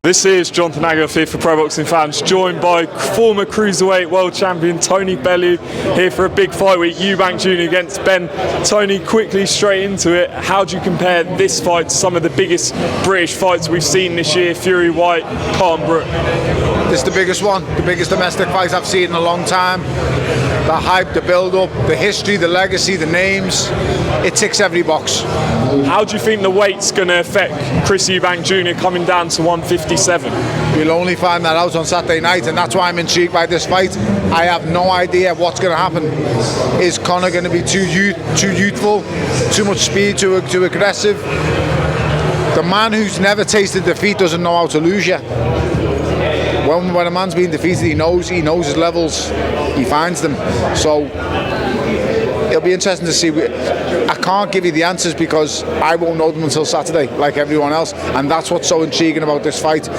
This is Jonathan Agarth here for Pro Boxing Fans, joined by former cruiserweight world champion Tony Bellew, here for a big fight week, Eubank Jr against Benn. Tony, quickly straight into it, how do you compare this fight to some of the biggest British fights we've seen this year, Fury White, Conor Benn? This is the biggest one, the biggest domestic fight I've seen in a long time. The hype, the build-up, the history, the legacy, the names, it ticks every box. How do you think the weight's going to affect Chris Eubank Jr coming down to 157? You'll only find that out on Saturday night, and that's why I'm intrigued by this fight. I have no idea what's going to happen. Is Conor going to be too youthful, too much speed, too aggressive? The man who's never tasted defeat doesn't know how to lose yet. When a man's being defeated, he knows his levels, he finds them. So it'll be interesting to see. I can't give you the answers because I won't know them until Saturday, like everyone else, and that's what's so intriguing about this fight.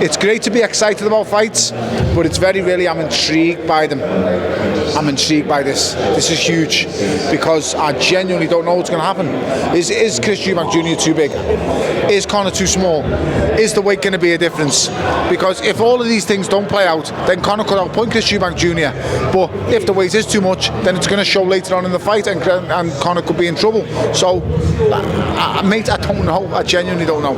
It's great to be excited about fights, but it's very rarely I'm intrigued by them. I'm intrigued by this. This is huge because I genuinely don't know what's going to happen. Is Chris Eubank Jr too big? Is Conor too small? Is the weight going to be a difference? Because if all of these things don't play out, then Conor could outpoint Chris Eubank Jr. But if the weight is too much, then it's going to show later on in the fight, and Conor could be in trouble. So, mate, I don't know. I genuinely don't know.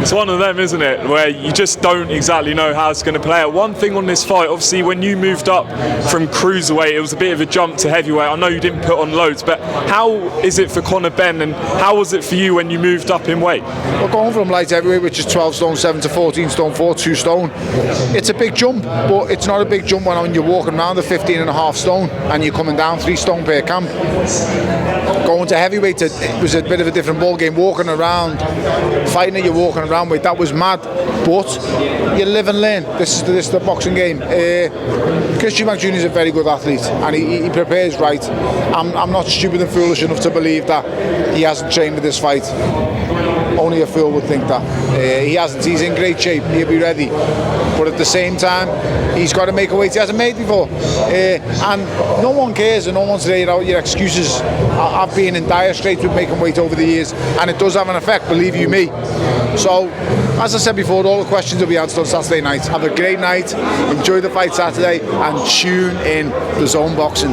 It's one of them, isn't it, where you just don't exactly know how it's going to play out. One thing on this fight, obviously, when you moved up from cruiserweight, it was a bit of a jump to heavyweight. I know you didn't put on loads, but how is it for Conor Benn, and how was it for you when you moved up in weight? Well, going from light heavyweight, which is 12 stone 7 to 14 stone 4, 2 stone, it's a big jump, but it's not a big jump when you're walking around the 15.5 stone and you're coming down 3 stone per camp. Going to heavyweight, it was a bit of a different ball game. Walking around, fighting at your walking around weight, that was mad. But you live and learn. This is the boxing game. Chris Eubank Jr is a very good athlete, and he prepares right. I'm not stupid and foolish enough to believe that he hasn't trained for this fight. Only a fool would think that. He hasn't. He's in great shape. He'll be ready. But at the same time, he's got to make a weight he hasn't made before. And no one cares, and no one's laying out your excuses. I've been in dire straits with making weight over the years, and it does have an effect, believe you me. So, as I said before, all the questions will be answered on Saturday night. Have a great night, enjoy the fight Saturday, and tune in the Zone Boxing.